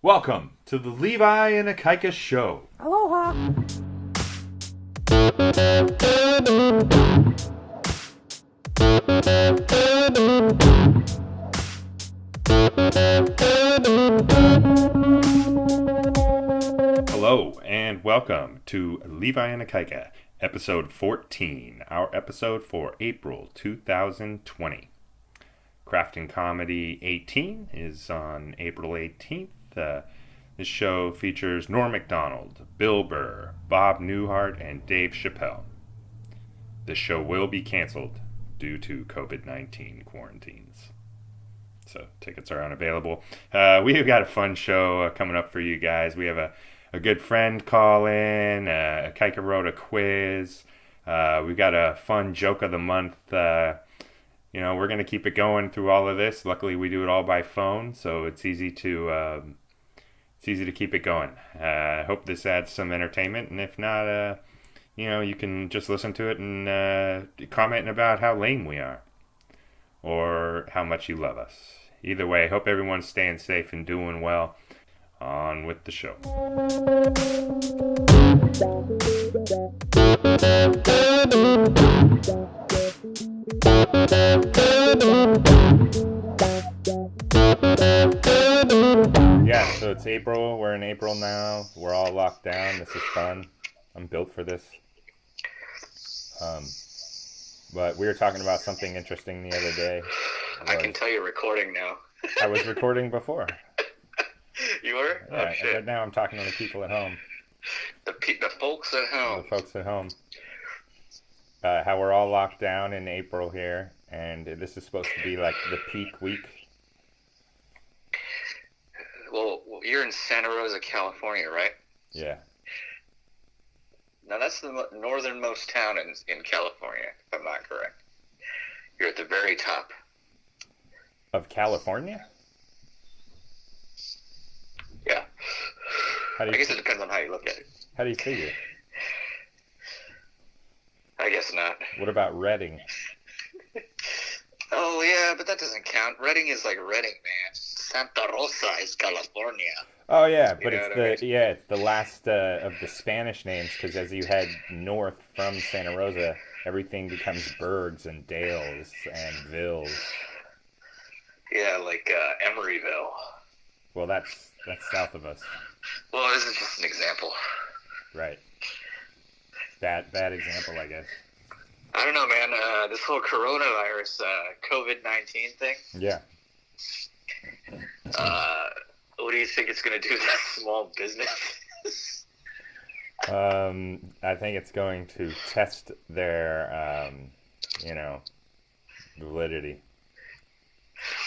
Welcome to the Levi and Ikaika show. Aloha! Hello and welcome to Levi and Ikaika, episode 14, our episode for April 2020. Crafting Comedy 18 is on April 18th. This show features Norm Macdonald, Bill Burr, Bob Newhart, and Dave Chappelle. This show will be canceled due to COVID-19 quarantines. So tickets are unavailable. We've got a fun show coming up for you guys. We have a good friend call in. Ikaika wrote a quiz. We've got a fun joke of the month. We're going to keep it going through all of this. Luckily, we do it all by phone, so it's easy to keep it going. I hope this adds some entertainment, and if not, you can just listen to it and comment about how lame we are or how much you love us. Either way, I hope everyone's staying safe and doing well. On with the show. Yeah, so it's April. We're in April now. We're all locked down. This is fun. I'm built for this. But we were talking about something interesting the other day. I can tell you're recording now. I was recording before. You were? Yeah, Oh, shit. but now I'm talking to the people at home. The folks at home. The folks at home. How we're all locked down in April here, and this is supposed to be like the peak week. Well, you're in Santa Rosa, California, right? Yeah. Now, that's the northernmost town in California, if I'm not correct. You're at the very top. Of California? Yeah. I guess it depends on how you look at it. How do you figure? I guess not. What about Redding? Oh, yeah, but that doesn't count. Redding is like Redding, man. Santa Rosa is California. Oh yeah, but You know it's what I it's the last of the Spanish names, because as you head north from Santa Rosa, everything becomes burgs and dales and villes. Yeah, like Emeryville. Well, that's south of us. Well, this is just an example. Right. Bad example, I guess. I don't know, man. This whole coronavirus, COVID-19 thing. Yeah. What do you think it's going to do to small business? I think it's going to test their, validity.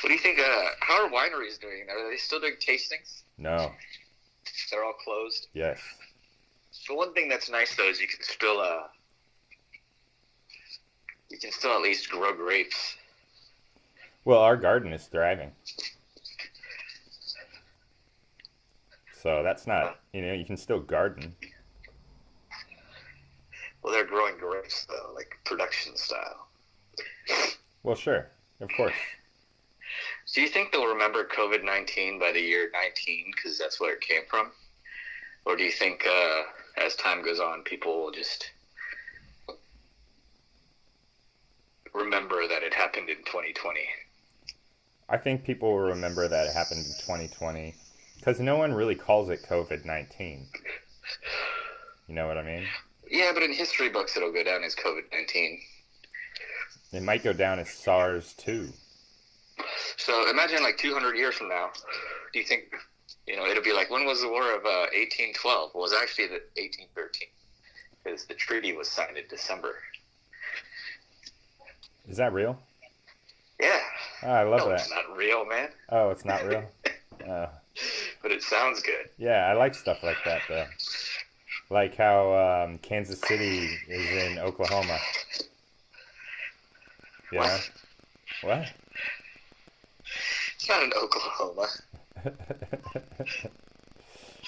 What do you think? How are wineries doing? Are they still doing tastings? No. They're all closed? Yes. The one thing that's nice, though, is you can still at least grow grapes. Well, our garden is thriving. So that's not, you can still garden. Well, they're growing grapes, though, like production style. Well, sure. Of course. Do you think they'll remember COVID-19 by the year 19, because that's where it came from? Or do you think as time goes on, people will just remember that it happened in 2020? I think people will remember that it happened in 2020, because no one really calls it COVID-19. You know what I mean? Yeah, but in history books, it'll go down as COVID-19. It might go down as SARS too. So imagine like 200 years from now, do you think, it'll be like, when was the War of 1812? Well, it was actually the 1813, because the treaty was signed in December. Is that real? Yeah. Oh, I love No, that. it's not real, man. Oh, it's not real? But it sounds good. Yeah, I like stuff like that, though. Like how Kansas City is in Oklahoma. You know? What? It's not in Oklahoma.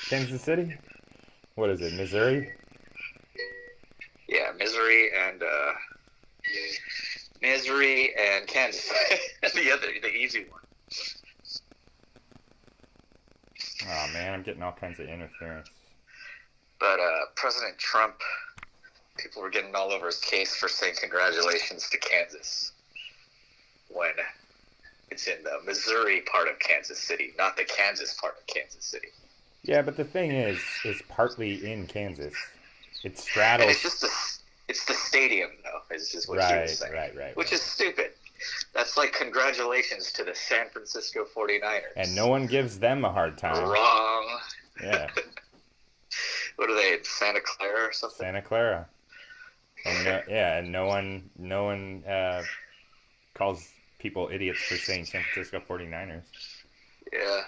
Kansas City? What is it, Missouri? Yeah, Missouri and Kansas. The easy one. Oh man, I'm getting all kinds of interference. But President Trump, people were getting all over his case for saying congratulations to Kansas when it's in the Missouri part of Kansas City, not the Kansas part of Kansas City. Yeah, but the thing is, it's partly in Kansas. It And straddles. it's the stadium, though, is just what he was saying. Right. Which is stupid. That's like congratulations to the San Francisco 49ers. And no one gives them a hard time. Wrong. Yeah. What are they, in Santa Clara or something? Santa Clara. And no one calls people idiots for saying San Francisco 49ers. Yeah.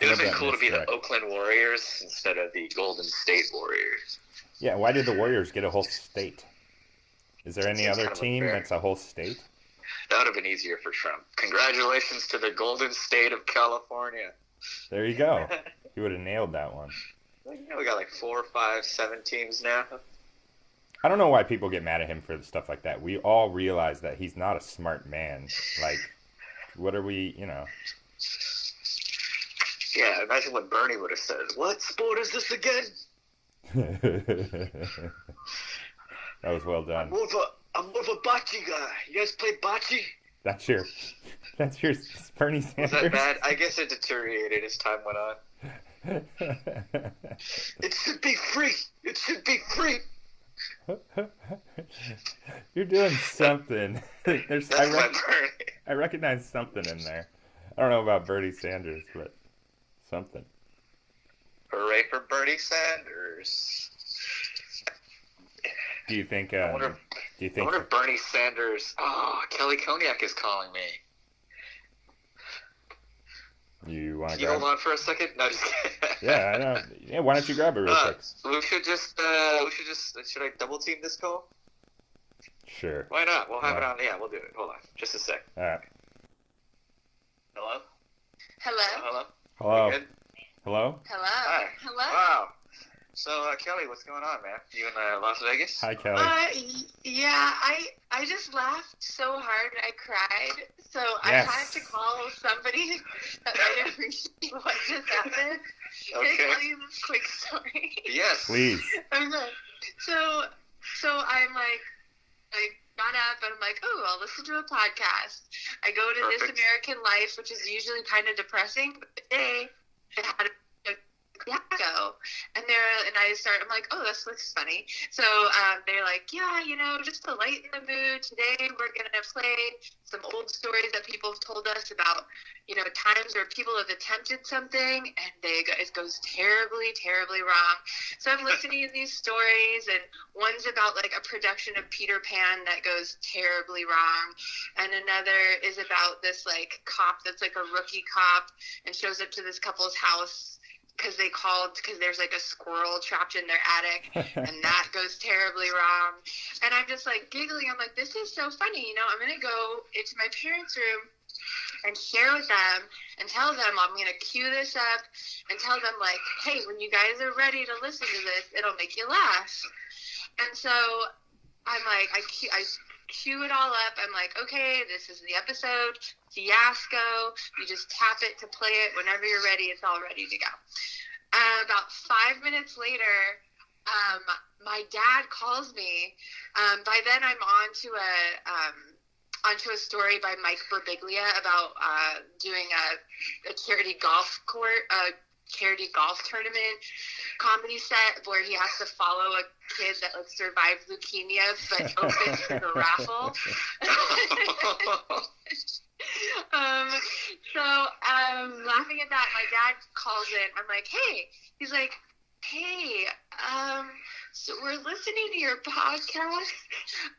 It would have been cool to be the Oakland Warriors instead of the Golden State Warriors. Yeah, why did the Warriors get a whole state? Is there any other team that's a whole state? That would have been easier for Trump. Congratulations to the Golden State of California. There you go. He would have nailed that one. We got like 4, 5, 7 teams now. I don't know why people get mad at him for stuff like that. We all realize that he's not a smart man. Like, what are we, Yeah, imagine what Bernie would have said. What sport is this again? That was well done. I'm more of a bocce guy. You guys play bocce? That's your Bernie Sanders. Was that bad? I guess it deteriorated as time went on. It should be free. It should be free. You're doing something. That's my Bernie. I recognize something in there. I don't know about Bernie Sanders, but something. Hooray for Bernie Sanders. Do you think? I wonder if Bernie Sanders. Oh, Kelly Cognac is calling me. You want to? You hold on for a second. No, just kidding. Yeah, I know. Yeah, why don't you grab it real quick? We should just. Should I double team this call? Sure. Why not? We'll have it on. Yeah, we'll do it. Hold on, just a sec. All right. Hello. Hello. Good? Hello. Hi. Hello. Wow. So, Kelly, what's going on, man? You in Las Vegas? Hi, Kelly. Yeah, I just laughed so hard I cried. So Yes. I had to call somebody that might appreciate what just happened. Okay. Can I tell you this quick story? Yes. Please. Okay. So I'm like, I got up and I'm like, oh, I'll listen to a podcast. I go to This Perfect. American Life, which is usually kind of depressing, but today it had a go, and I'm like, oh, this looks funny. So they're like, yeah, just to lighten the mood today, we're gonna play some old stories that people have told us about, times where people have attempted something and it goes terribly, terribly wrong. So I'm listening to these stories, and one's about like a production of Peter Pan that goes terribly wrong, and another is about this like cop that's like a rookie cop and shows up to this couple's house because there's like a squirrel trapped in their attic, and that goes terribly wrong. And I'm just like giggling. I'm like, this is so funny. I'm going to go into my parents' room and share with them and tell them I'm going to cue this up and tell them like, hey, when you guys are ready to listen to this, it'll make you laugh. And so I'm like, I cue it all up. I'm like, okay, this is the episode, fiasco. You just tap it to play it. Whenever you're ready, it's all ready to go. About 5 minutes later, my dad calls me. By then, I'm onto a story by Mike Birbiglia about doing a charity golf tournament comedy set where he has to follow a kid that like survived leukemia but opens the raffle. So laughing at that, my dad calls in. I'm like, he's like, hey, so we're listening to your podcast,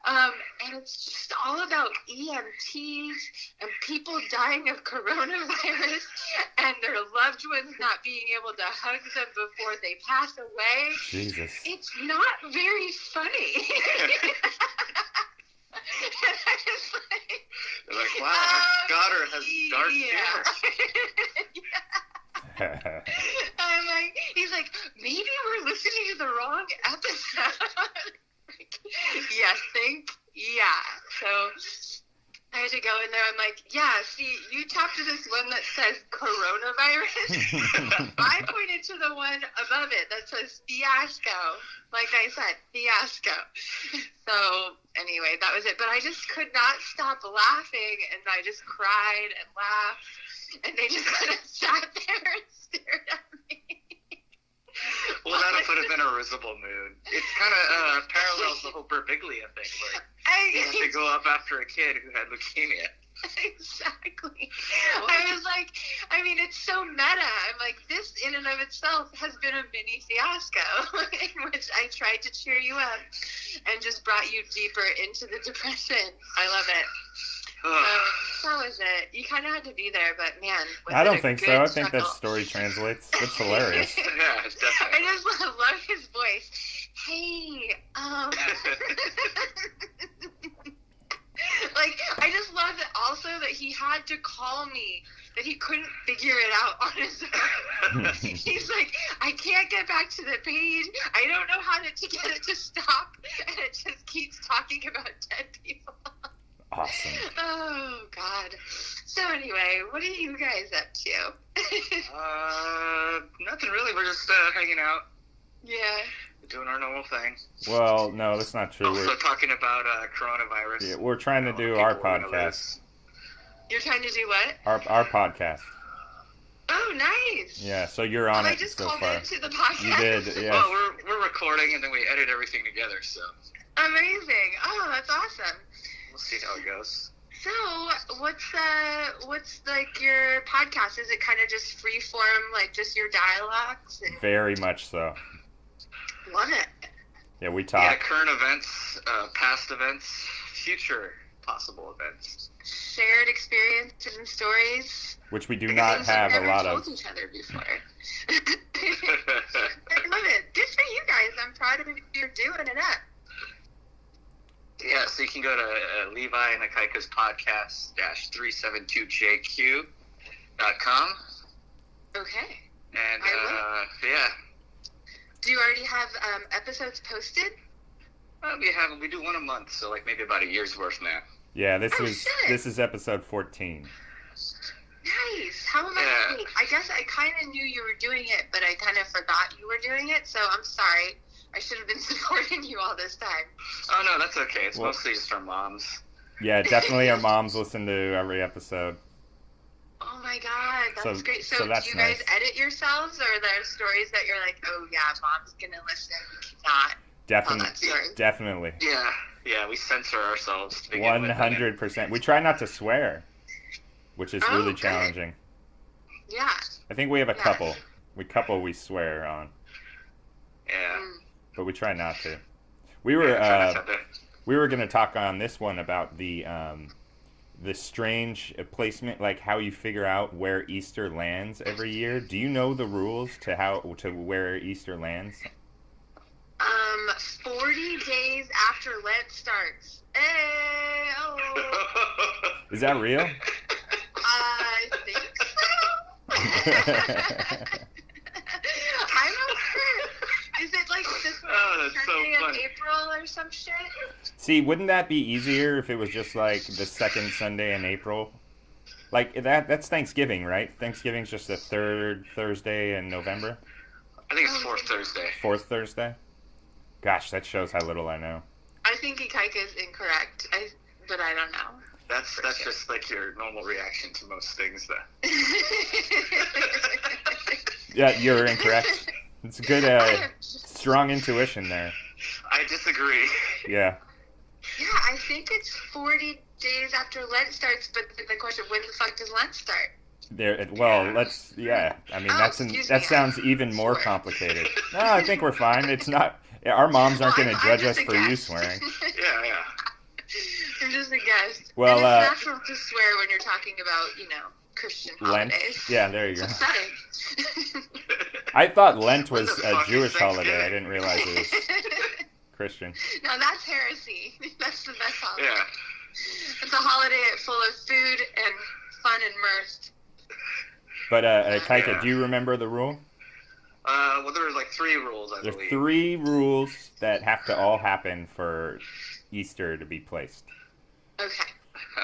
and it's just all about EMTs and people dying of coronavirus and their loved ones not being able to hug them before they pass away. Jesus. It's not very funny. They're like, wow, my daughter has dark humor. I'm like, he's like, maybe we're listening to the wrong episode. So I had to go in there. I'm like, yeah, see, you tap to this one that says coronavirus. I pointed to the one above it that says fiasco. Like I said, fiasco. So anyway, that was it. But I just could not stop laughing, and I just cried and laughed, and they just kind of sat there and stared at me. Well, that would have been a risible mood. It kind of parallels the whole Berbiglia thing, where you had to go up after a kid who had leukemia. Exactly. I was like, I mean, it's so meta. I'm like, this in and of itself has been a mini fiasco in which I tried to cheer you up and just brought you deeper into the depression. I love it. That was it. You kind of had to be there, but man. I don't think so. I think that story translates. It's hilarious. Yeah, it's definitely. I just love his voice. Hey, like, I just love that also that he had to call me, that he couldn't figure it out on his own. He's like, I can't get back to the page. I don't know how to get it to stop. And it just keeps talking about dead people. Awesome. Oh, God. So anyway, what are you guys up to? Nothing really. We're just hanging out. Yeah. Doing our normal thing. Well, no, that's not true. Also talking about coronavirus. Yeah, we're trying to do our podcast. You're trying to do what? Our podcast. Oh, nice. Yeah, so you're on it so far. I just called into the podcast. You did, yeah. Well, we're recording and then we edit everything together, so. Amazing. Oh, that's awesome. We'll see how it goes. So, what's like your podcast? Is it kind of just free form, like just your dialogues? Very much so. Love it. Yeah, we talk. Yeah, current events, past events, future possible events. Shared experiences and stories. Which we do not have a lot of. We've never told each other before. I love it. Good for you guys. I'm proud of you for doing it up. Yeah, so you can go to Levi and Ikaika's podcast -372jq.com. Okay. And, yeah. Do you already have episodes posted? We do one a month, so like maybe about a year's worth now. Yeah, this is episode 14. Nice. How am I late? I guess I kind of knew you were doing it, but I kind of forgot you were doing it, so I'm sorry. I should have been supporting you all this time. Oh, no, that's okay. It's mostly just our moms. Yeah, definitely our moms listen to every episode. Oh my God, that's great. So do that's you guys edit yourselves, or are there stories that you're like, oh yeah, mom's gonna listen, we cannot tell that story? Definitely. Yeah, we censor ourselves. 100%. We try not to swear, which is really challenging. Yeah. I think we have a couple. We swear on. Yeah. But we try not to. We were going to talk on this one about the strange placement, like how you figure out where Easter lands every year. Do you know the rules to where Easter lands? 40 days after Lent starts. Hey, oh. Is that real? I think so. I'm not sure. Is it like this Sunday in April or some shit? See, wouldn't that be easier if it was just like the second Sunday in April? Like that's Thanksgiving, right? Thanksgiving's just the third Thursday in November? I think it's fourth Thursday. Fourth Thursday? Gosh, that shows how little I know. I think Ikaika is incorrect, but I don't know. That's just like your normal reaction to most things, though. Yeah, you're incorrect. It's a good, strong intuition there. I disagree. Yeah. Yeah, I think it's 40 days after Lent starts, but the question, when the fuck does Lent start? I mean, that sounds even more complicated. No, I think we're fine. It's not, our moms aren't going to judge us for you swearing. Yeah. I'm just a guest. Well, and it's natural to swear when you're talking about, Christian holidays. Lent? Yeah, there you go. It's I thought Lent was a Jewish holiday. I didn't realize it was Christian. No, that's heresy. That's the best holiday. Yeah. It's a holiday full of food and fun and mirth. But, Ikaika, do you remember the rule? Well, there were like 3 rules, I believe. There's 3 rules that have to all happen for Easter to be placed. Okay.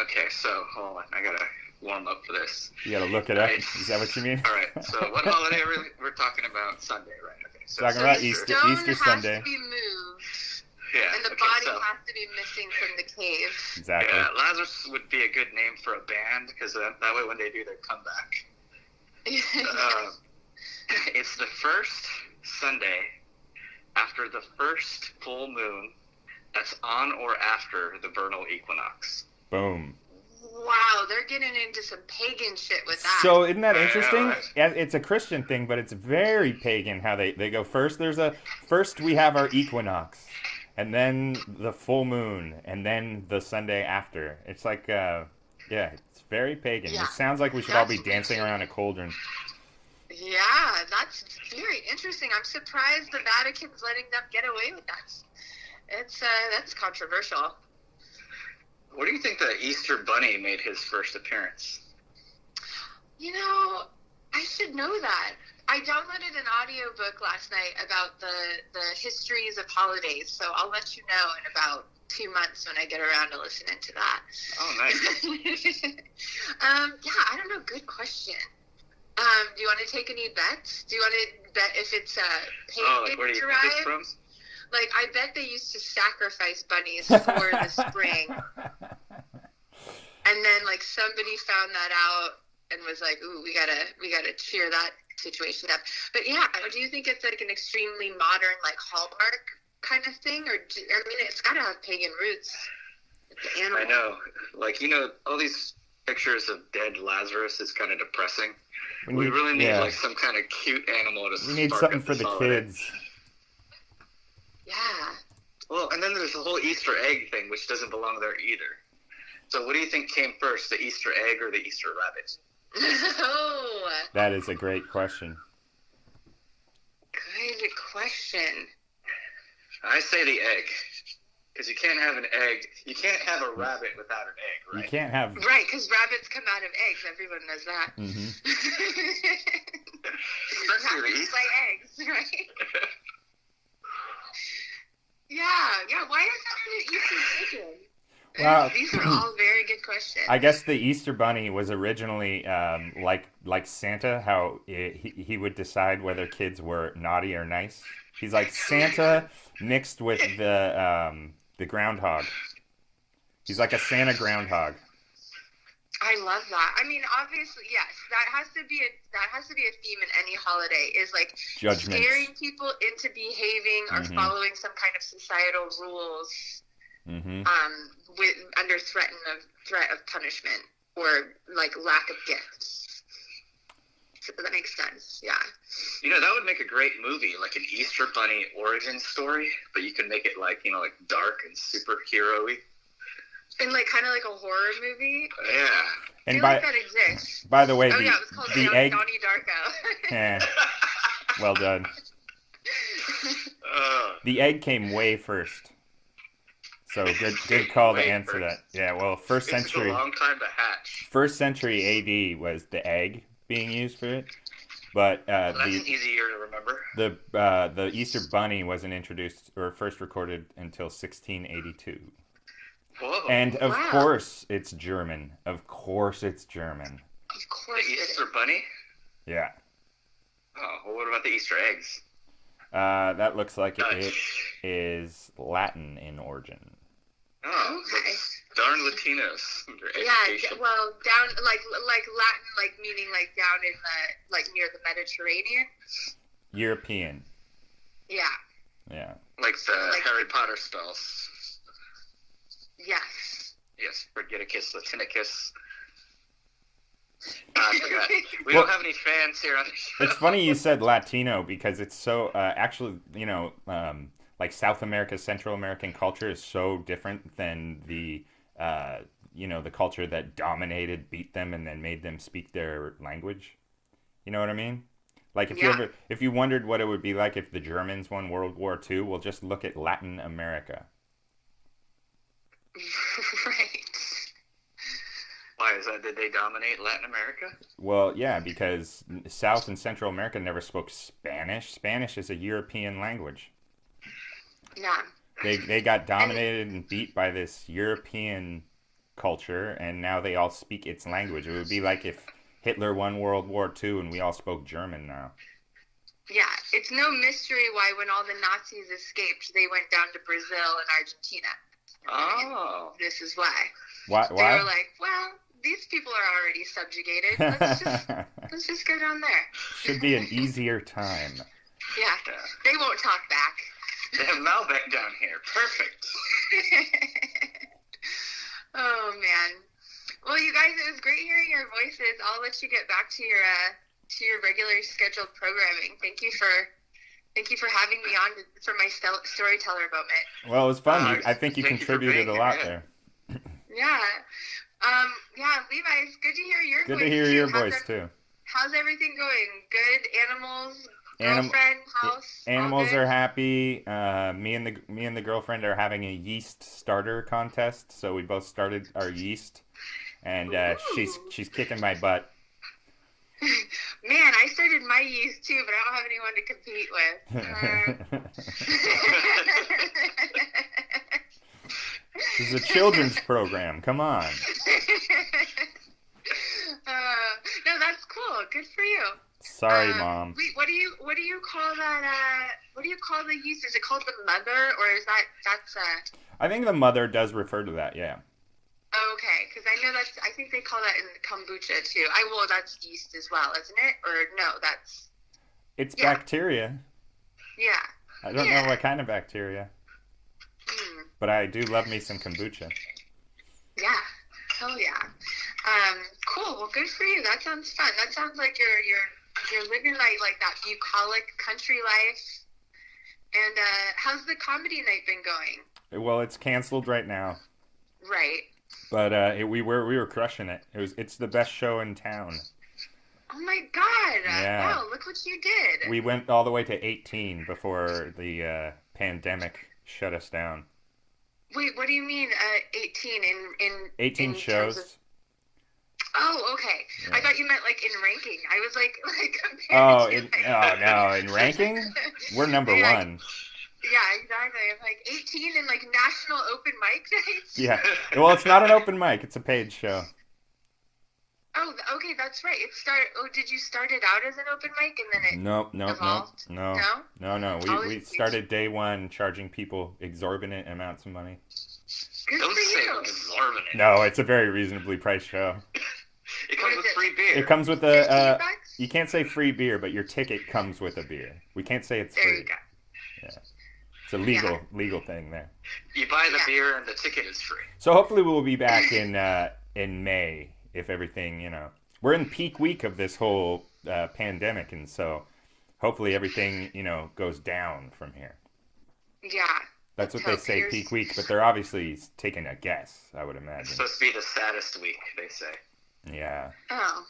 Okay, so hold on. I gotta warm up for this. You gotta look it up. Right. Is that what you mean? All right. So what holiday we're talking about? Sunday, right? Okay. So Talking about the Easter stone Easter has Sunday. to be moved, Yeah. and the okay, body so, has to be missing from the cave. Exactly. Yeah, Lazarus would be a good name for a band because that way when they do their comeback, it's the first Sunday after the first full moon that's on or after the vernal equinox. Boom. Wow, they're getting into some pagan shit with that. So isn't that interesting? right. It's a Christian thing, but it's very pagan how they go first. First we have our equinox, and then the full moon, and then the Sunday after. It's like, it's very pagan. Yeah. It sounds like we should all be That's dancing around a cauldron. Yeah, that's very interesting. I'm surprised the Vatican's letting them get away with that. That's controversial. What do you think the Easter Bunny made his first appearance? You know, I should know that. I downloaded an audiobook last night about the histories of holidays, so I'll let you know in about 2 months when I get around to listening to that. Oh, nice. Yeah, I don't know. Good question. Do you want to take any bets? Do you want to bet if it's pagan where do you get derived? this from? Like, I bet they used to sacrifice bunnies for the spring. And then, like, somebody found that out and was like, ooh, we gotta cheer that situation up. But yeah, do you think it's like an extremely modern, like, Hallmark kind of thing? I mean, it's gotta have pagan roots. It's an animal. I know. Like, all these pictures of dead Lazarus is kind of depressing. We really need, like, some kind of cute animal to We need spark something up for this the holiday. kids. Yeah. Well, and then there's the whole Easter egg thing, which doesn't belong there either. So what do you think came first, the Easter egg or the Easter rabbit? Oh. That is a great question. Good question. I say the egg. Because you can't have an egg. You can't have a rabbit without an egg, right? You can't have... Right, because rabbits come out of eggs. Everyone knows that. Mm-hmm. Especially the Rabbits Easter. lay eggs, right? Yeah. Why is that an Easter chicken? Well, These are all very good questions. I guess the Easter Bunny was originally like Santa, how he would decide whether kids were naughty or nice. He's like Santa mixed with the groundhog. He's like a Santa groundhog. I love that. I mean, obviously, yes, that has to be a theme in any holiday. Is like Judgment. scaring people into behaving or following some kind of societal rules. Mm-hmm. Under threat of punishment or like lack of gifts. So that makes sense. Yeah. That would make a great movie, like an Easter Bunny origin story, but you can make it like dark and superhero-y. And like kind of like a horror movie. Yeah. I feel like that exists. By the way, it was called the Donnie egg. Darko. Well done. The egg came way first. So good call to answer that. Yeah, well, first century. It's a long time to hatch. First century AD was the egg being used for it, but That's an easy year to remember. the Easter Bunny wasn't introduced or first recorded until 1682. Whoa! And of course, it's German. Of course, it's German. Of course, the Easter Bunny. Yeah. Oh, well, what about the Easter eggs? That looks like it is Latin in origin. Oh, okay. Darn Latinos. Yeah, well, down like Latin, like meaning like down in the like near the Mediterranean. European. Yeah. Yeah. Like the Harry Potter spells. Yes. Yes, Forgeticus, Latinicus. I forgot. We don't have any fans here on the show. It's funny you said Latino because it's so actually, like South America, Central American culture is so different than the the culture that dominated, beat them, and then made them speak their language. You know what I mean? Like if you wondered what it would be like if the Germans won World War II, well, just look at Latin America. Right. Why is that? Did they dominate Latin America? Well, yeah, because South and Central America never spoke Spanish. Spanish is a European language. Yeah. They got dominated and beat by this European culture, and now they all speak its language. It would be like if Hitler won World War II and we all spoke German now. Yeah, it's no mystery why when all the Nazis escaped, they went down to Brazil and Argentina. Oh. This is why. Why? They were like, well, these people are already subjugated. Let's just go down there. Should be an easier time. Yeah, they won't talk back. They have Malbec down here. Perfect. Oh, man. Well, you guys, it was great hearing your voices. I'll let you get back to your regularly scheduled programming. Thank you for having me on for my storyteller moment. Well, it was fun. I think you contributed a lot there. Yeah. Yeah, Levi, it's good to hear your voice. Good to hear your voice, too. How's everything going? Good? Animals? Girlfriend? House? Animals are happy. Me and the girlfriend are having a yeast starter contest, so we both started our yeast, and she's kicking my butt. Man, I started my yeast too, but I don't have anyone to compete with. This is a children's program. Come on. No, that's cool. Good for you. Sorry, Mom. Wait, what do you call that? What do you call the yeast? Is it called the mother, or is that's? I think the mother does refer to that. Yeah. Okay, because I know I think they call that in kombucha too. That's yeast as well, isn't it? Or no, that's. It's bacteria. Yeah. I don't know what kind of bacteria. But I do love me some kombucha. Yeah. Hell yeah. Cool. Well, good for you. That sounds fun. That sounds like you're living like that bucolic country life. And how's the comedy night been going? Well, it's canceled right now. Right. But we were crushing it. It's the best show in town. Oh my God! Yeah. Wow, look what you did. We went all the way to 18 before the pandemic shut us down. Wait, what do you mean 18 in 18 shows? Oh, okay. Yeah. I thought you meant like in ranking. I was like no, in ranking, we're number one. Yeah, exactly. I'm like 18 in like national open mic nights. Yeah. Well, it's not an open mic. It's a paid show. Oh, okay, that's right. Did you start it out as an open mic and then it evolved? No. We started day one charging people exorbitant amounts of money. Good Don't for say you. exorbitant. No, it's a very reasonably priced show. It comes with free beer. It comes with a. You can't say free beer, but your ticket comes with a beer. We can't say it's free. There you go. Yeah. It's a legal thing there. You buy the beer and the ticket is free. So hopefully we'll be back in May if everything, we're in peak week of this whole pandemic, and so hopefully everything, goes down from here. Yeah. That's what they say, peak week, but they're obviously taking a guess, I would imagine. It's supposed to be the saddest week, they say. Yeah. Oh.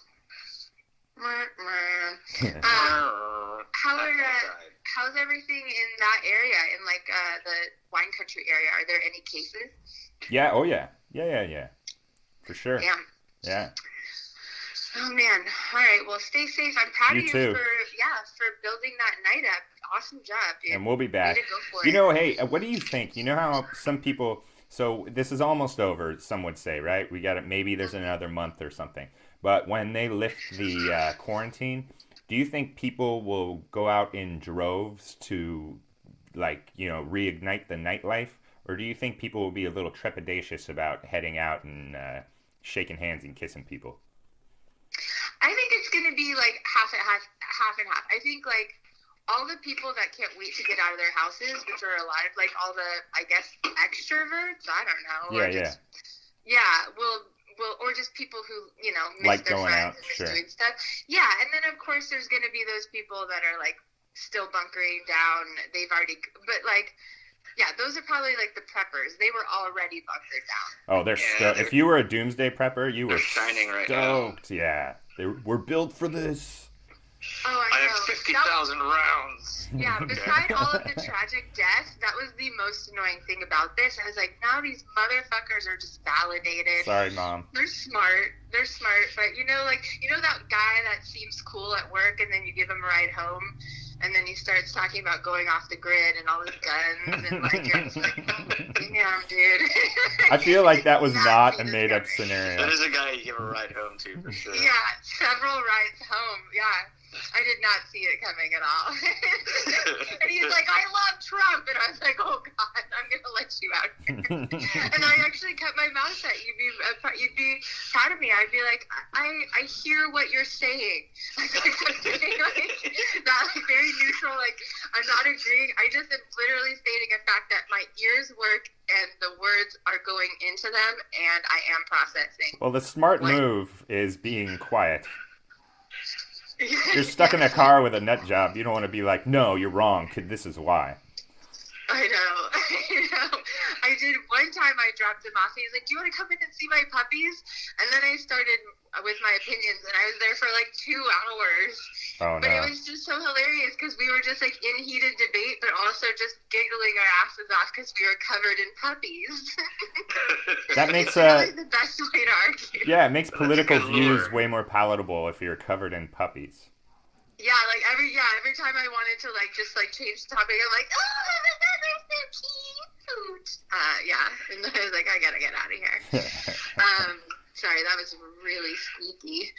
How's everything in that area, in like the wine country area? Are there any cases? Yeah. Oh yeah. Yeah. For sure. Yeah. Yeah. Oh man. All right. Well, stay safe. I'm proud of you for building that night up. Awesome job, dude. And we'll be back. Way to go for it. Hey, what do you think? You know how some people. So this is almost over. Some would say, right? We got it. Maybe there's another month or something. But when they lift the quarantine, do you think people will go out in droves to, reignite the nightlife? Or do you think people will be a little trepidatious about heading out and shaking hands and kissing people? I think it's going to be like half and half. I think like all the people that can't wait to get out of their houses, which are a lot of like all the, I guess, extroverts, I don't know. Or just people who, miss like their going friends out, and miss sure. doing stuff. Yeah, and then of course there's going to be those people that are like still bunkering down. Those are probably like the preppers. They were already bunkered down. Oh, they're stoked. If you were a doomsday prepper, you were shining right stoked. now. Yeah, we're built for this. Oh, I know. have 50,000 rounds. Yeah, beside all of the tragic deaths, that was the most annoying thing about this. I was like, now these motherfuckers are just validated. Sorry, Mom. They're smart, but that guy that seems cool at work, and then you give him a ride home, And then he starts talking about going off the grid and all his guns, and like, you're just like, oh, damn, dude. I feel like that was not a see this made-up coming. scenario. That is a guy you give a ride home to, for sure. Yeah, several rides home. Yeah. I did not see it coming at all. And he's like, I love Trump. And I was like, oh, God, I'm going to let you out here. And I actually kept my mouth shut. You'd be proud of me. I'd be like, I hear what you're saying. Like, I kept saying, like, not like, very neutral, like, I'm not agreeing. I just am literally stating a fact that my ears work and the words are going into them, and I am processing. Well, the smart move is being quiet. You're stuck in a car with a nut job. You don't want to be like, no, you're wrong. This is why. I know. I did one time. I dropped him off. He's like, do you want to come in and see my puppies? And then I started with my opinions, and I was there for like 2 hours. Oh, But no. it was just so hilarious because we were just like in heated debate, but also just giggling our asses off because we were covered in puppies. That makes It's really the best way to argue. yeah, it makes political good views lore. way more palatable if you're covered in puppies. Yeah, like every time I wanted to like just like change the topic, I'm like, oh, they're so cute. Yeah, and I was like, I gotta get out of here. Sorry, that was really squeaky.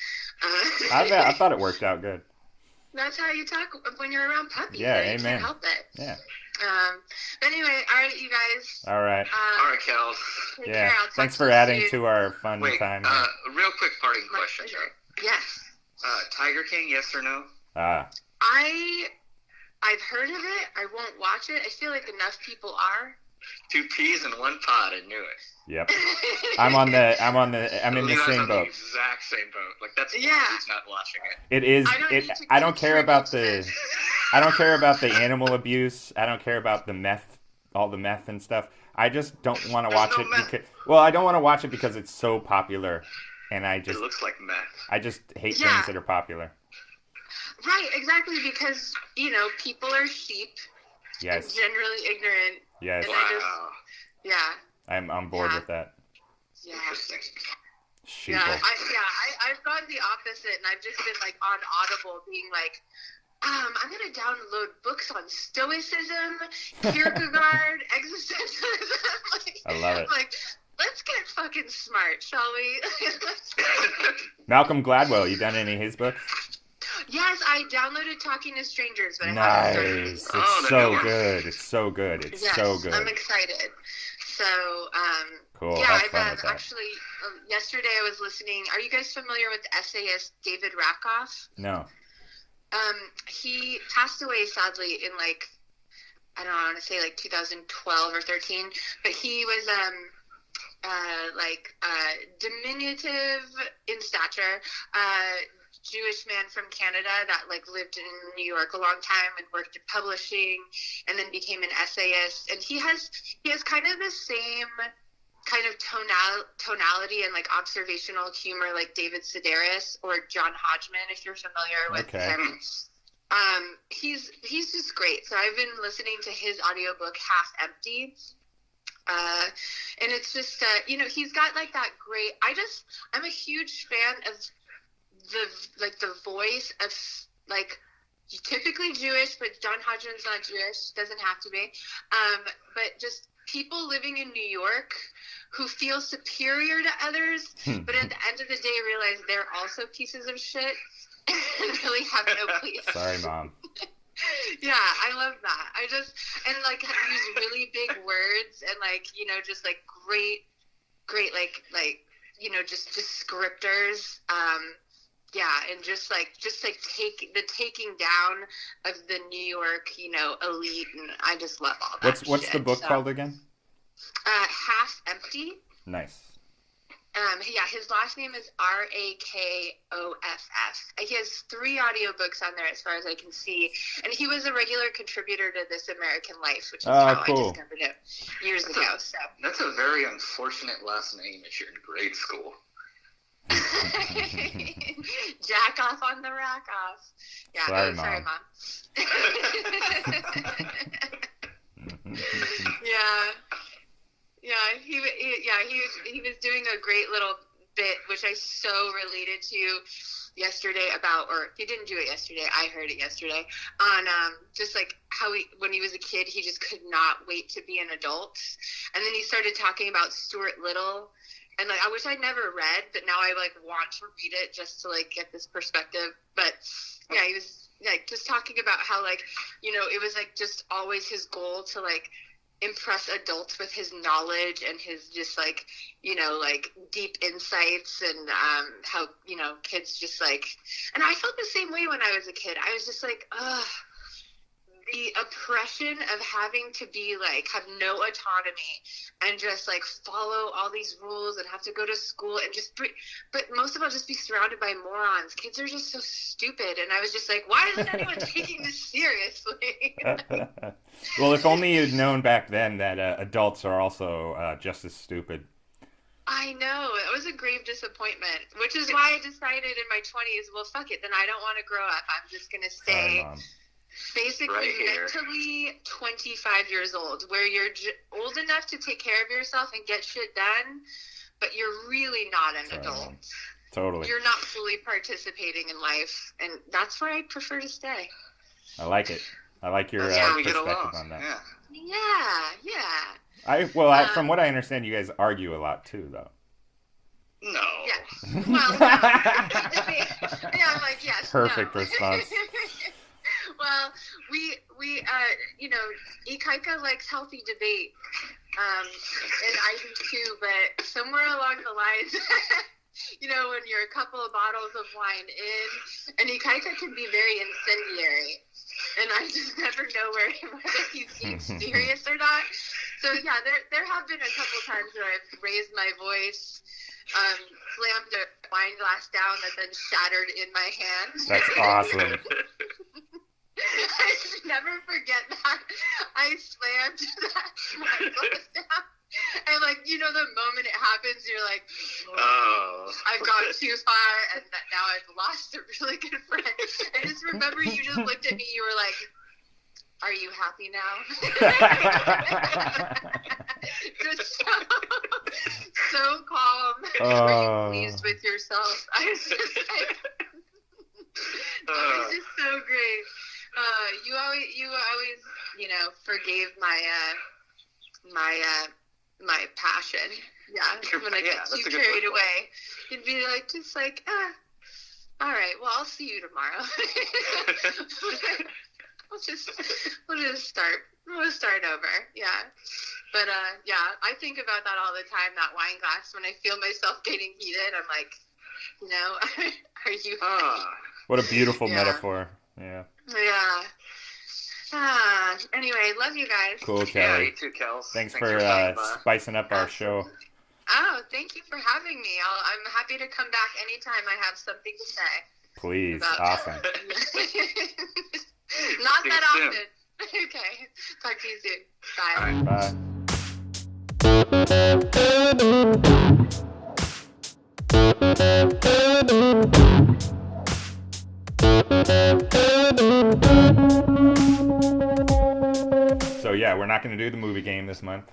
I thought it worked out good. That's how you talk when you're around puppies. Yeah, You amen. can't help it. Yeah. But anyway, all right, you guys. All right. All right, Kel. Take Yeah. care. I'll talk Thanks to for you adding soon. to our fun Wait, time. real quick parting My question. pleasure. Yes. Tiger King, yes or no? I've heard of it. I won't watch it. I feel like enough people are. 2 peas in 1 pod. I knew it. Yep. I'm in the Levi's same on boat. the exact same boat. Like that's Yeah. why he's not watching it. It is. I don't care about contribute the. I don't care about the animal abuse. I don't care about the meth, all the meth and stuff. I just don't want to There's watch no it meth. because. Well, I don't want to watch it because it's so popular, and It looks like meth. I just hate Yeah. things that are popular. Right, exactly, because, people are sheep Yes. and generally ignorant. Yes. And I just, Wow. yeah, I'm on board Yeah. with that. yeah. Interesting. Sheeple. I've gone the opposite, and I've just been, like, on Audible being like, I'm going to download books on Stoicism, Kierkegaard, existentialism. Like, I love it. Like, let's get fucking smart, shall we? Malcolm Gladwell. You done any of his books? Yes, I downloaded Talking to Strangers, but I haven't started. Nice. It's Oh, the so new one. good. It's so good. It's Yes, so good. I'm excited. So, Cool. yeah, Have I've fun with that. actually, yesterday I was listening. Are you guys familiar with the essayist David Rakoff? No. He passed away sadly in I don't know, I want to say 2012 or 13, but he was diminutive in stature, Jewish man from Canada that lived in New York a long time and worked in publishing, and then became an essayist. And he has kind of the same kind of tonality and observational humor like David Sedaris or John Hodgman, if you're familiar with him. He's just great. So I've been listening to his audiobook Half Empty. And it's just he's got that great, I'm a huge fan of the voice of typically Jewish, but John Hodgman's not Jewish, doesn't have to be, but just people living in New York who feel superior to others, but at the end of the day realize they're also pieces of shit and really have no place. Sorry, Mom. Yeah, I love that. Use really big words and just great just descriptors. And taking down of the New York, elite, and I just love all that. What's the book called again? Half Empty. Nice. His last name is Rakoff. He has 3 audiobooks on there as far as I can see. And he was a regular contributor to This American Life, which is how I discovered it years ago. So That's a very unfortunate last name if you're in grade school. Jack off on the rack off. Yeah, sorry, Mom. He was doing a great little bit, which I so related to. yesterday about, or he didn't do it yesterday, I heard it yesterday, on just like how when he was a kid, he just could not wait to be an adult. And then he started talking about Stuart Little. And like, I wish I'd never read, but now I like want to read it just to like get this perspective. But yeah, he was like just talking about how like, you know, it was like just always his goal to like impress adults with his knowledge and his just like, you know, like deep insights, and how, you know, kids just like, and I felt the same way when I was a kid. I was just like, ugh, the oppression of having to be like, have no autonomy and just like follow all these rules and have to go to school and just, but most of all, just be surrounded by morons. Kids are just so stupid. And I was just like, why isn't anyone taking this seriously? Well, if only you'd known back then that adults are also just as stupid. I know. It was a grave disappointment, which is why I decided in my 20s, well, fuck it. Then I don't want to grow up. I'm just going to stay... Sorry, Mom. Basically, Right mentally 25 years old, where you're old enough to take care of yourself and get shit done, but you're really not an adult. Mom. Totally. You're not fully participating in life, and that's where I prefer to stay. I like it. I like your That's how we get perspective along. on that. Yeah. From what I understand, you guys argue a lot too, though. No. Yeah. Well, no. Yeah, I'm like, yes. Perfect no. response. Well, we you know, Ikaika likes healthy debate, and I do too, but somewhere along the lines, you know, when you're a couple of bottles of wine in, and Ikaika can be very incendiary, and I just never know whether he's being serious or not. So yeah, there have been a couple times where I've raised my voice, slammed a wine glass down that then shattered in my hand. That's awesome. I should never forget that. I slammed that wine glass down. And like, you know, the moment it happens, you're like, Oh. I've gone too far, and that now I've lost a really good friend. I just remember you just looked at me, you were like, are you happy now? Just so calm. Are you pleased with yourself? I was just like, it was just so great. You always, you know, forgave my passion. Yeah, when I get too carried away, you'd be like, just like, all right, well, I'll see you tomorrow. We'll start over. Yeah. But yeah, I think about that all the time, that wine glass, when I feel myself getting heated. I'm like, you know, are you What a beautiful metaphor. Yeah. Yeah. Anyway, love you guys. Cool, Yeah, Kelly. you too, Kels. Thanks for spicing up our show. Oh, thank you for having me. I'm happy to come back anytime I have something to say. Please. About- Awesome. Not See that you soon. often. Okay. Talk to you soon. Bye. All right. Bye. So yeah, we're not going to do the movie game this month.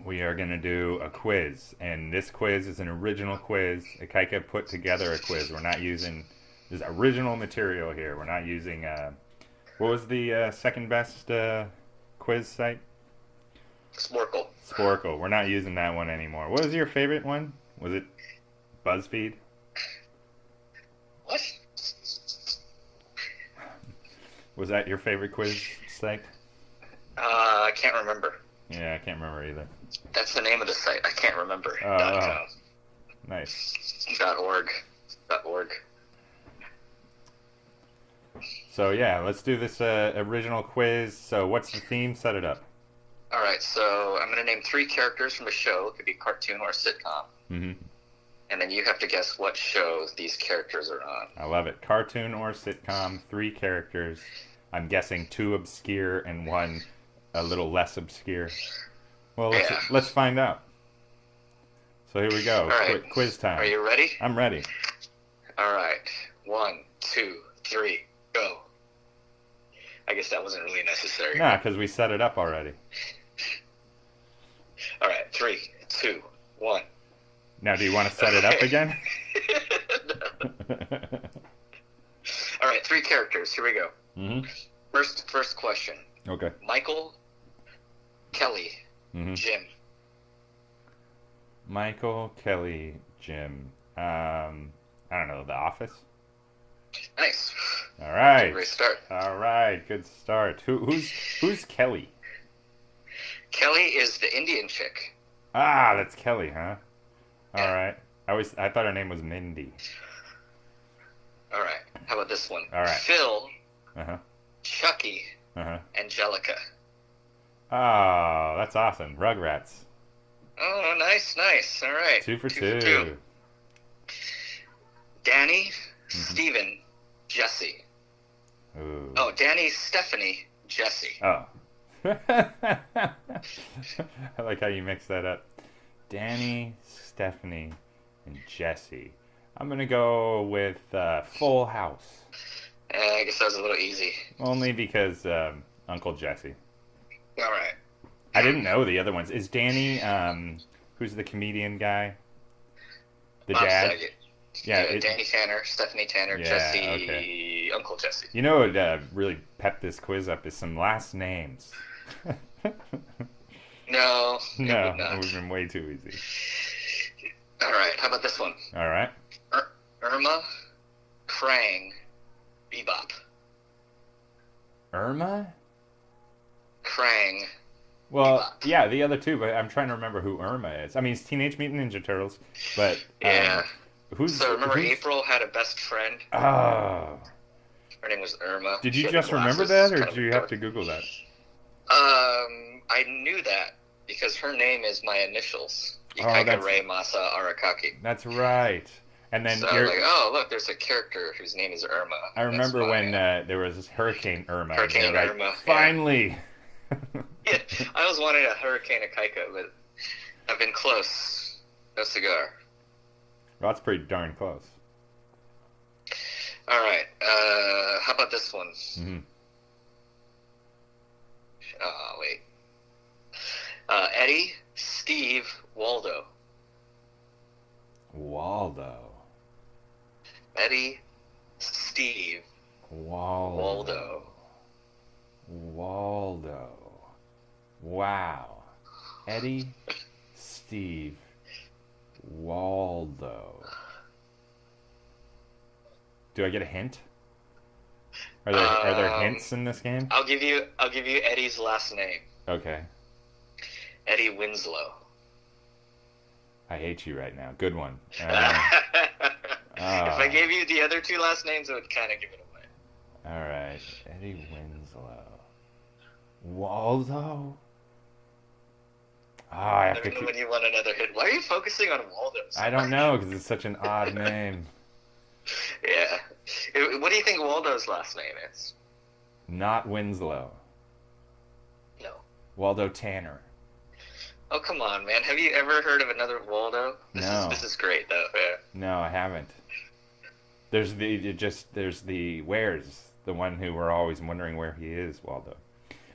We are going to do a quiz, and this quiz is an original quiz. Ikaika put together a quiz. We're not using this original material here. We're not using what was the second best quiz site? Sporkle. Sporkle. We're not using that one anymore. What was your favorite one? Was it BuzzFeed? What? Was that your favorite quiz site? I can't remember. Yeah, I can't remember either. That's the name of the site. I can't remember. Oh. Nice. .org. .org. So yeah, let's do this original quiz. So what's the theme? Set it up. All right, so I'm going to name 3 characters from a show. It could be cartoon or sitcom. Mm-hmm. And then you have to guess what show these characters are on. I love it. Cartoon or sitcom, 3 characters. I'm guessing 2 obscure and 1 a little less obscure. Well, let's find out. So here we go. All right. Quiz time. Are you ready? I'm ready. All right. 1, 2, 3, go. I guess that wasn't really necessary. Nah, because we set it up already. All right. 3, 2, 1. Now, do you want to set it up again? All right, 3 characters. Here we go. Mm-hmm. First question. Okay. Michael, Kelly, Mm-hmm. Jim. Michael, Kelly, Jim. I don't know. The Office. Nice. All right. Great start. All right. Good start. Who's Kelly? Kelly is the Indian chick. Ah, that's Kelly, huh? All Yeah. right. I thought her name was Mindy. All right. How about this one? All right. Phil, Uh-huh. Chucky, Uh-huh. Angelica. Oh, that's awesome. Rugrats. Oh, nice. All right. 2 for 2 2. Danny, Mm-hmm. Steven, Jesse. Ooh. Oh, Danny, Stephanie, Jesse. Oh. I like how you mix that up. Danny, Stephanie, and Jesse. I'm going to go with Full House. I guess that was a little easy. Only because Uncle Jesse. All right. I didn't know the other ones. Is Danny, who's the comedian guy? The Bob dad? Saget. Yeah. Danny Tanner, Stephanie Tanner, Yeah, Jesse, okay. Uncle Jesse. You know what would really pep this quiz up is some last names. No, it No, would not. it would have been way too easy. All right, how about this one? All right. Irma, Krang, Bebop. Irma? Krang. Well, Bebop. yeah, the other two, but I'm trying to remember who Irma is. I mean, it's Teenage Mutant Ninja Turtles, but Yeah. who's Remember who's... April had a best friend? Oh. Her name was Irma. Did She you had just remember glasses, that, or kind did of you a have dork. to Google that? I knew that because her name is my initials. Oh, Ikaika that's- Rei Masa Arakaki. That's right. And then So I was like, oh, look, there's a character whose name is Irma. I remember That's when my- there was this Hurricane Irma. and Hurricane they were like, Irma, yeah. Finally! Yeah, I always wanted a Hurricane Ikaika, but I've been close. No cigar. Well, that's pretty darn close. All right. How about this one? Mm-hmm. Oh, wait. Eddie, Steve, Waldo. Waldo. Eddie, Steve, Waldo. Waldo. Wow. Eddie, Steve, Waldo. Do I get a hint? Are there hints in this game? I'll give you Eddie's last name. Okay. Eddie Winslow. I hate you right now. Good one. If I gave you the other 2 last names, it would kind of give it away. All right. Eddie Winslow. Waldo? Ah, I have Let to me know keep... when you want another hit. Why are you focusing on Waldo? so I don't much? know, because it's such an odd name. Yeah. What do you think Waldo's last name is? Not Winslow. No. Waldo Tanner. Oh, come on, man. Have you ever heard of another Waldo? No. This is great, though. Yeah. No, I haven't. There's the Wares, the one who we're always wondering where he is, Waldo.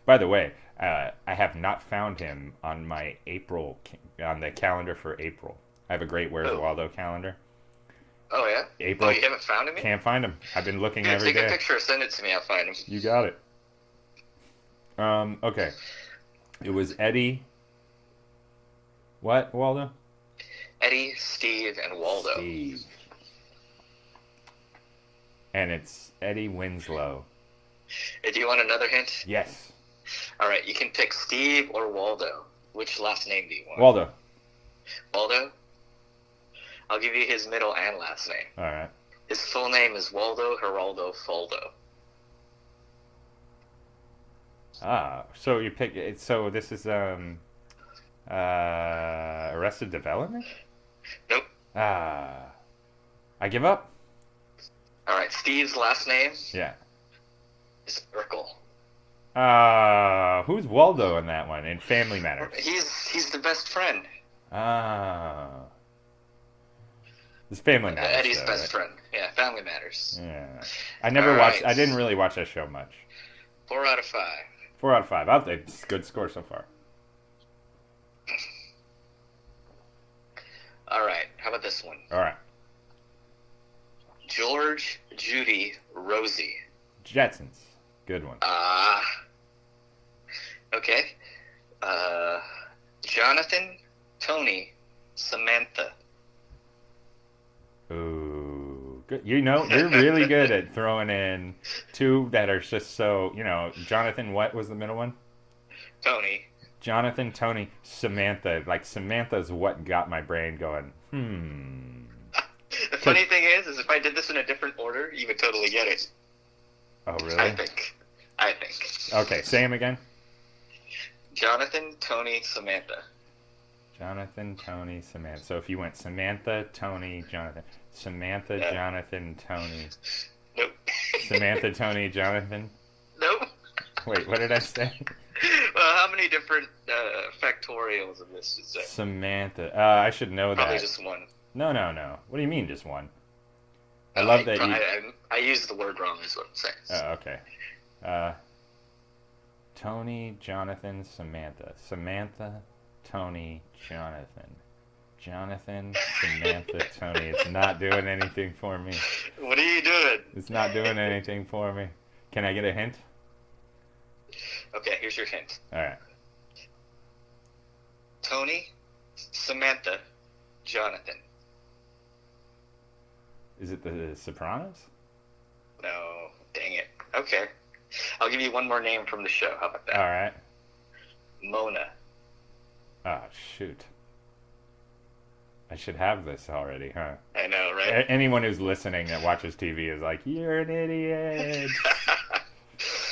By the way, I have not found him on my on the calendar for April. I have a great Where's Waldo calendar. Oh, yeah? April. Oh, you haven't found him yet? Can't find him. I've been looking Yeah, every take day. a picture, send it to me, I'll find him. You got it. Okay. It was Eddie. What, Waldo? Eddie, Steve, and Waldo. Steve. And it's Eddie Winslow. Do you want another hint? Yes. All right, you can pick Steve or Waldo. Which last name do you want? Waldo. Waldo? I'll give you his middle and last name. All right. His full name is Waldo Geraldo Faldo. Ah, so you pick it. So this is Arrested Development? Nope. Ah, I give up. All right, Steve's last name Yeah. is Urkel. Who's Waldo in that one? In Family Matters. He's the best friend. Ah, this Family Matters. Eddie's though, best right? friend. Yeah, Family Matters. Yeah, I never All watched. right. I didn't really watch that show much. 4 out of 5. 4 out of 5. I'll take good score so far. All right, how about this one? All right. George, Judy, Rosie. Jetsons. Good one. Okay. Jonathan, Tony, Samantha. Ooh, good. You know, you're really good at throwing in two that are just so, Jonathan, what was the middle one? Tony. Jonathan, Tony, Samantha. Like, Samantha's what got my brain going, The funny thing is if I did this in a different order, you would totally get it. Oh, really? I think. Okay, say them again. Jonathan, Tony, Samantha. Jonathan, Tony, Samantha. So if you went Samantha, Tony, Jonathan. Samantha, Yeah. Jonathan, Tony. Nope. Samantha, Tony, Jonathan. Nope. Wait, what did I say? Well, how many different factorials of this is there? Samantha. I should know Probably that. just one. No. What do you mean just one? I love that you... I used the word wrong is what I'm saying. Oh, okay. Tony, Jonathan, Samantha. Samantha, Tony, Jonathan. Jonathan, Samantha, Tony. It's not doing anything for me. What are you doing? It's not doing anything for me. Can I get a hint? Okay, here's your hint. All right. Tony, Samantha, Jonathan. Is it the Sopranos? No, dang it. Okay. I'll give you one more name from the show. How about that? All right. Mona. Oh, shoot. I should have this already, huh? I know, right? Anyone who's listening that watches TV is like, you're an idiot.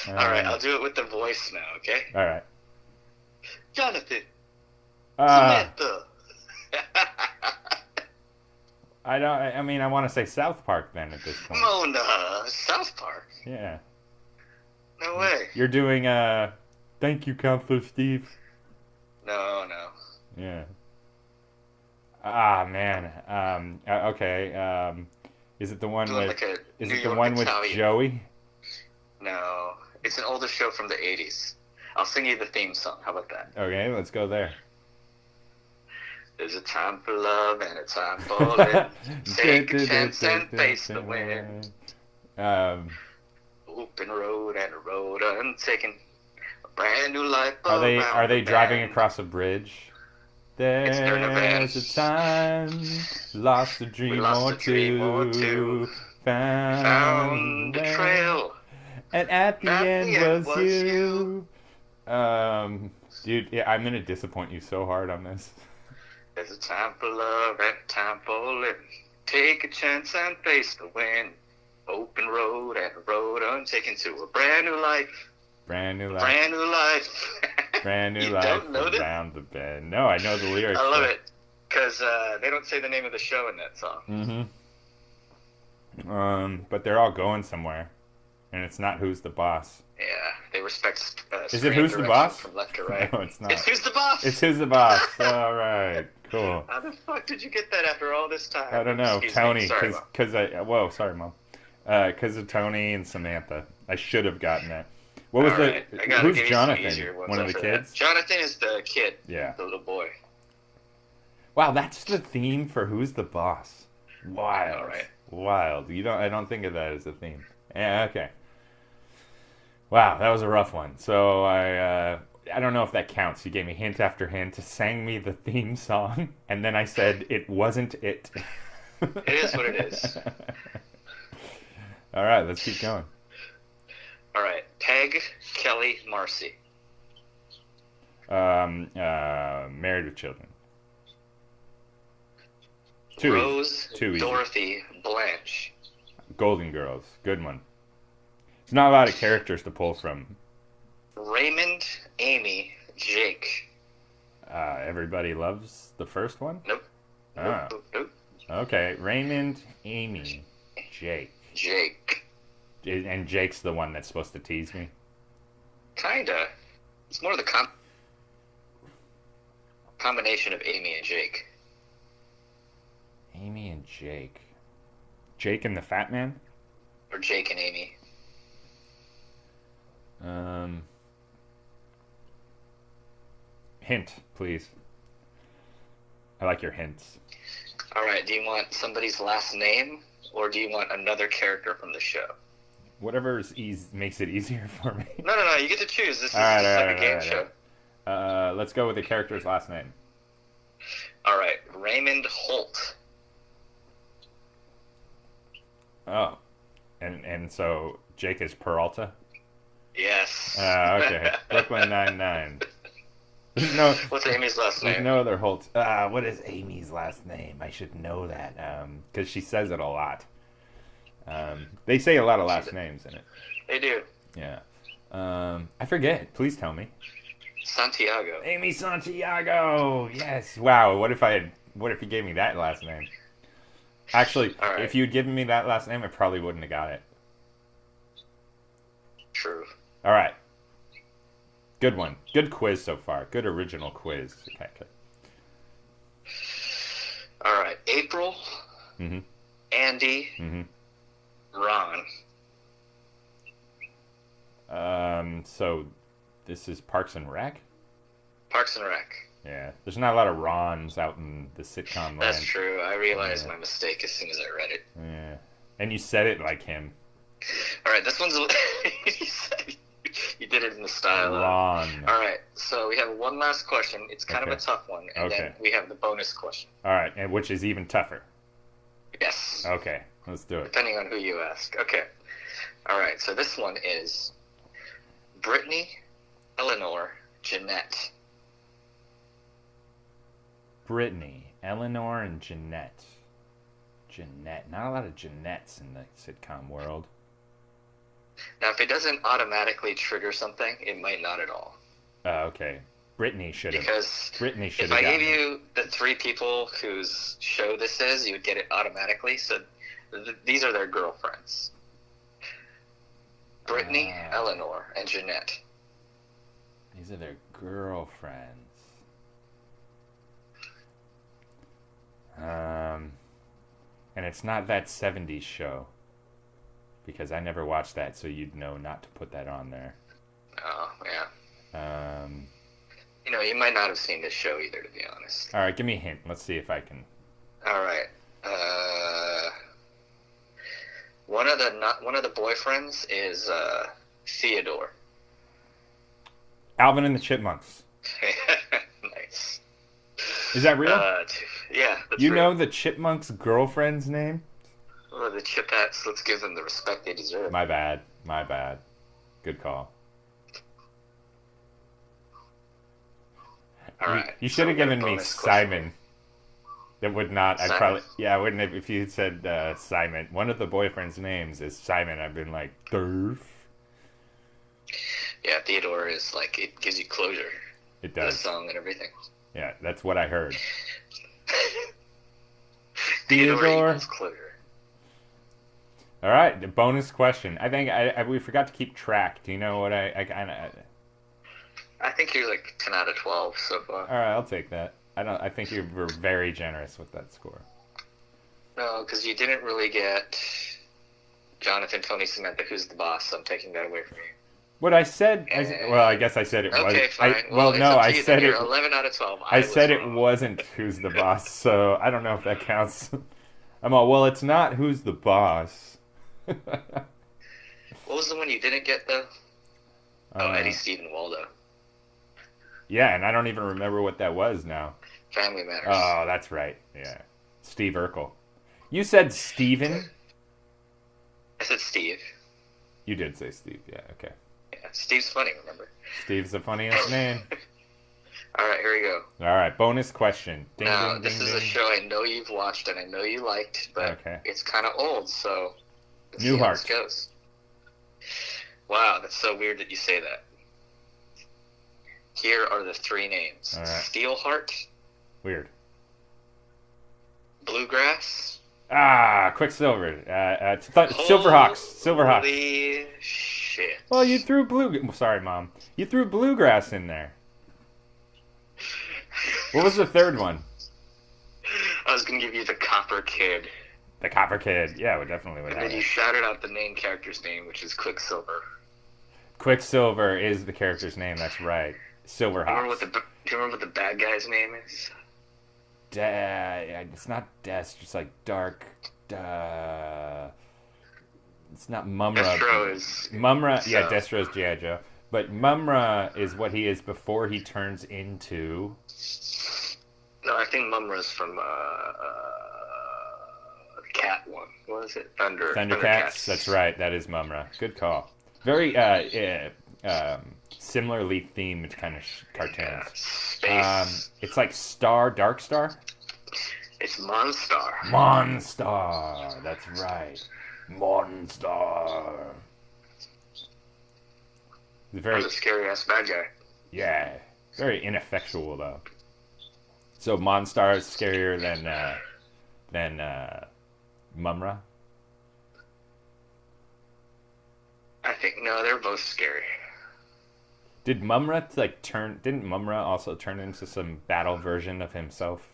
All right, I'll do it with the voice now, okay? All right. Jonathan. Samantha. I want to say South Park then at this point. Mona. South Park. Yeah. No way. You're doing, thank you, Counselor Steve. No. Yeah. Ah, man. Okay. Is it the one Doing with... like a Is New it the York one Italian. with Joey? No. It's an older show from the 80s. I'll sing you the theme song. How about that? Okay, let's go there. There's a time for love and a time for living. Take a chance and face the wind. Open road and a road untaken. A brand new life. Are they driving across a bridge? It's their There's a time, lost a dream or two, found the trail. and at the end was you. Dude, yeah, I'm gonna disappoint you so hard on this. There's a time for love and a time for living. Take a chance and face the wind. Open road and a road untaken to a brand new life. Brand new life. Brand new life. Brand new You life don't know this? around the bend. No, I know the lyrics. I love it because they don't say the name of the show in that song. Mm-hmm. But they're all going somewhere, and it's not Who's the Boss. Yeah, they respect. Is it Who's the Boss? From left to right. No, it's not. It's Who's the Boss. It's Who's the Boss. All right, cool. How the fuck did you get that after all this time? I don't know, Excuse Tony, me. Sorry, Mom. sorry, Mom. Because of Tony and Samantha, I should have gotten that. What was All right, I gotta Who's give you some easier Jonathan? ones One of the after that. kids? Jonathan is the kid. Yeah. The little boy. Wow, that's the theme for Who's the Boss. Wild. All right. Wild. I don't think of that as a theme. Yeah, okay. Wow, that was a rough one. So I don't know if that counts. You gave me hint after hint, sang me the theme song, and then I said it wasn't it. It is what it is. All right, let's keep going. All right. Peg, Kelly, Marcy. Married with Children. Too easy. Rose, Too easy. Dorothy, Blanche. Golden Girls. Good one. There's not a lot of characters to pull from. Raymond, Amy, Jake. Everybody loves the first one? Nope. Ah. Nope. Okay. Raymond, Amy, Jake. Jake. And Jake's the one that's supposed to tease me? Kinda. It's more the combination of Amy and Jake. Amy and Jake. Jake and the Fat Man? Or Jake and Amy. Hint, please. I like your hints. All right. Do you want somebody's last name or do you want another character from the show? Whatever makes it easier for me. No. You get to choose. This is All right, just all like right, a game all right, show. Let's go with the character's last name. All right, Raymond Holt. Oh, and so Jake is Peralta. Yes. Okay. Brooklyn Nine-Nine. What's Amy's last There's name? no other Holt. What is Amy's last name? I should know that because she says it a lot. They say a lot of last names in it. They do. Yeah. I forget. Please tell me. Santiago. Amy Santiago. Yes. Wow. What if you gave me that last name? Actually, right. If you'd given me that last name, I probably wouldn't have got it. True. All right. Good one. Good quiz so far. Good original quiz. Okay. All right. April. Mm-hmm. Andy. Mm-hmm. Ron. So this is Parks and Rec? Parks and Rec. Yeah. There's not a lot of Rons out in the sitcom land. That's true. I realized my mistake as soon as I read it. Yeah. And you said it like him. All right. This one's... You did it in the style of... Ron. All right. So we have one last question. It's kind of a tough one. And then we have the bonus question. All right. And which is even tougher. Yes. Okay. Let's do it. Depending on who you ask. Okay. All right. So this one is Brittany, Eleanor, Jeanette. Brittany, Eleanor, and Jeanette. Jeanette. Not a lot of Jeanettes in the sitcom world. Now, if it doesn't automatically trigger something, it might not at all. Okay. Brittany should have. Because if I gave you the three people whose show this is, you would get it automatically. So these are their girlfriends. Brittany, Eleanor, and Jeanette. These are their girlfriends. And it's not that 70s show. Because I never watched that, so you'd know not to put that on there. Oh, yeah. Um, you might not have seen this show either, to be honest. All right, give me a hint. Let's see if I can. All right. One of the boyfriends is Theodore. Alvin and the Chipmunks. Nice. Is that real? Yeah. That's you real. know the Chipmunks' girlfriend's name? Well, the Chipettes, let's give them the respect they deserve. My bad. Good call. All right. You should have given me Simon. That would not. Simon? I wouldn't have. If you had said Simon, one of the boyfriend's names is Simon. I've been like, Durf. Yeah, Theodore is like, it gives you closure. It does. The song and everything. Yeah, that's what I heard. Theodore equals closure. All right, the bonus question. I think we forgot to keep track. Do you know what I kind of? I think you're like 10 out of 12 so far. All right, I'll take that. I think you were very generous with that score. No, because you didn't really get Jonathan, Tony, Samantha, who's the boss. So I'm taking that away from you. What I said, I guess I said it was. Okay, fine. I said it. 11 out of 12. I said it wasn't Who's the Boss, so I don't know if that counts. I'm all, well, it's not Who's the Boss. What was the one you didn't get, though? Eddie, Steve, and Waldo. Yeah, and I don't even remember what that was now. Family Matters. Oh, that's right. Yeah. Steve Urkel. You said Steven? I said Steve. You did say Steve, yeah, okay. Yeah, Steve's funny, remember? Steve's the funniest name. All right, here we go. All right, bonus question. Ding, now, ding, this ding, is ding. a show I know you've watched and I know you liked, but it's kind of old, so let's see how this goes. Wow, that's so weird that you say that. Here are the three names. All right. Steelheart. Weird. Bluegrass. Quicksilver. Silverhawks. Holy shit. Well, you threw Sorry, Mom. You threw bluegrass in there. What was the third one? I was going to give you the Copper Kid. The Copper Kid. Yeah, we definitely would And have then you it. shouted out the main character's name, which is Quicksilver. Quicksilver is the character's name, that's right. Silverhawks. Do you remember what the bad guy's name is? It's not Des, just like Dark It's not Mumra. Destro is... Mumra, so. yeah, Destro's G.I. Joe. But Mumra is what he is before he turns into... No, I think Mumra's from the cat one. What is it? Thundercats. That's right. That is Mumra. Good call. Very similarly themed kind of cartoons. Space. It's like Dark Star? It's Monstar. Monstar. That's right. Monstar. Very scary ass bad guy. Yeah. Very ineffectual though. So Monstar is scarier than Mumra? I think no, they're both scary. Didn't Mumra also turn into some battle version of himself?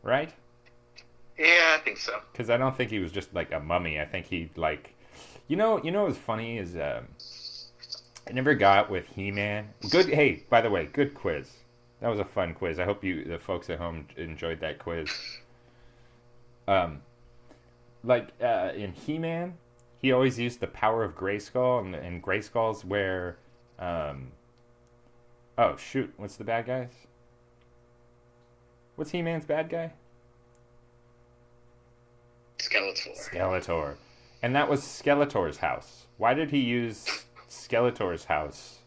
Right? Yeah, I think so. Because I don't think he was just like a mummy. I think he like, you know what's funny is I never got with He-Man. Hey, by the way, good quiz. That was a fun quiz. I hope the folks at home enjoyed that quiz. In He-Man, he always used the power of Grayskull, and Grayskull's where, oh shoot, what's the bad guys? What's He-Man's bad guy? Skeletor. And that was Skeletor's house. Why did he use Skeletor's house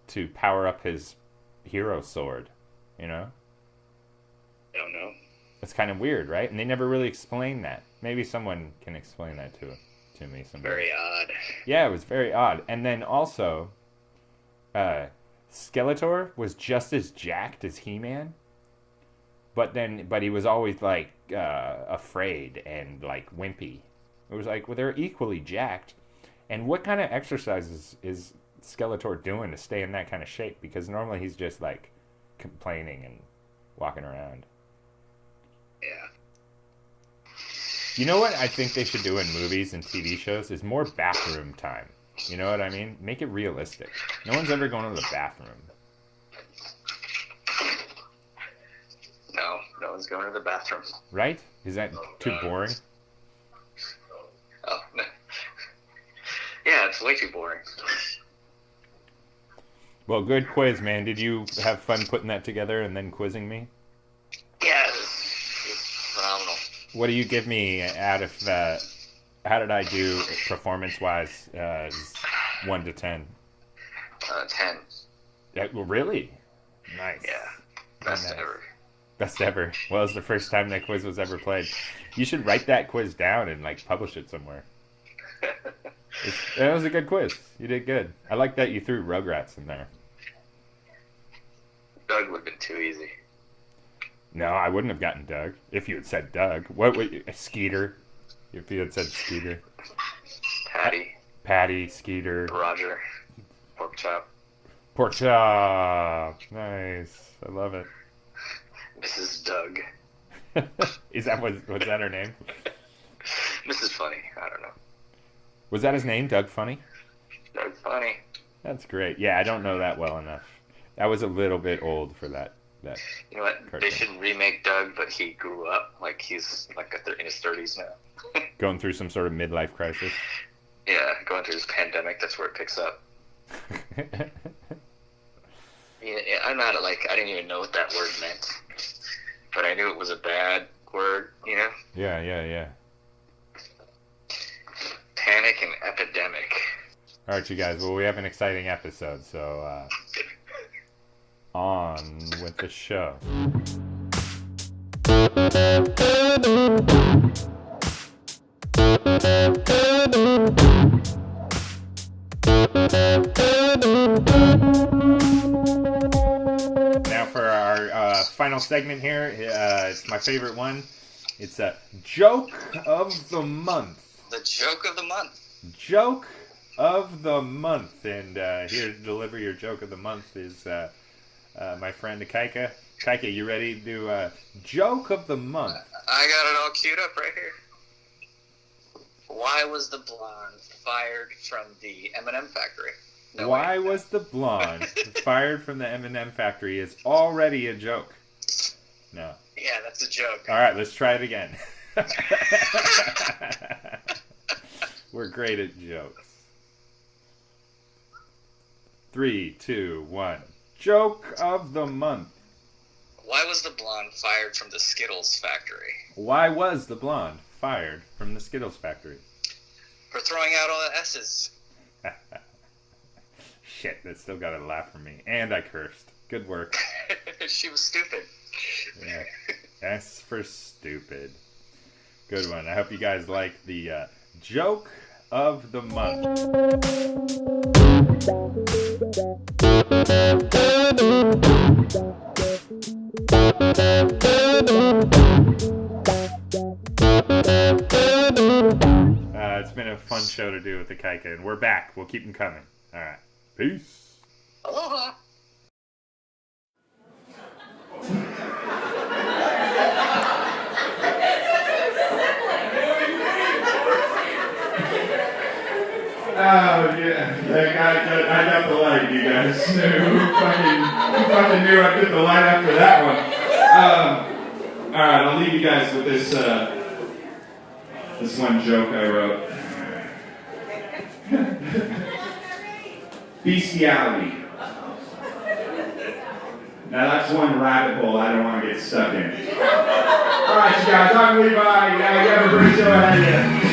to power up his hero sword? You know? I don't know. It's kind of weird, right? And they never really explained that. Maybe someone can explain that to me someday. Very odd. Yeah, it was very odd. And then also, Skeletor was just as jacked as He-Man. But he was always like afraid and like wimpy. It was like, well, they're equally jacked. And what kind of exercises is Skeletor doing to stay in that kind of shape? Because normally he's just like complaining and walking around. Yeah. You know what I think they should do in movies and TV shows is more bathroom time. You know what I mean? Make it realistic. No one's ever going to the bathroom. No one's going to the bathroom. Right? Is that too boring? Oh, no. Yeah, it's way too boring. Well, good quiz, man. Did you have fun putting that together and then quizzing me? Yeah, it was phenomenal. What do you give me out of how did I do performance-wise, 1 to 10? 10. Yeah, well, really? Nice. Yeah, best ever. Best ever. Well, it was the first time that quiz was ever played. You should write that quiz down and like publish it somewhere. That was a good quiz. You did good. I like that you threw Rugrats in there. Doug would have been too easy. No, I wouldn't have gotten Doug if you had said Doug. What would Skeeter? If you had said Skeeter. Patty, Skeeter. Roger. Pork chop. Pork chop. Nice. I love it. Mrs. Doug. Was that her name? Mrs. Funny. I don't know. Was that his name, Doug Funny? Doug Funny. That's great. Yeah, I don't know that well enough. That was a little bit old for that. You know what? Cartoon. They should remake Doug, but he grew up. Like he's like in his 30s now. Going through some sort of midlife crisis. Yeah, going through this pandemic. That's where it picks up. Yeah, I'm not I didn't even know what that word meant, but I knew it was a bad word. You know? Yeah. Panic and epidemic. All right, you guys. Well, we have an exciting episode, so on with the show. Now for our final segment here. It's my favorite one. It's a joke of the month. The joke of the month. Joke of the month. And here to deliver your joke of the month is my friend Ikaika. Ikaika, you ready to do joke of the month? I got it all queued up right here. Why was the blonde fired from the M&M factory? Why was the blonde fired from the M&M factory is already a joke. No. Yeah. Yeah, that's a joke. All right, let's try it again. We're great at jokes. 3, 2, 1. Joke of the month. Why was the blonde fired from the Skittles factory? Why was the blonde fired from the Skittles factory? For throwing out all the S's. Shit, that still got a laugh from me. And I cursed. Good work. She was stupid. Yeah. S for stupid. Good one. I hope you guys like the joke of the month. It's been a fun show to do with the Ikaika, and we're back. We'll keep them coming. All right. Peace. Aloha. Oh, yeah. I got the light, you guys. Who fucking knew I'd get the light after that one? Alright, I'll leave you guys with this one joke I wrote. Bestiality. Now that's one rabbit hole I don't want to get stuck in. Alright, you guys, I'm Levi. You have a great show ahead of you.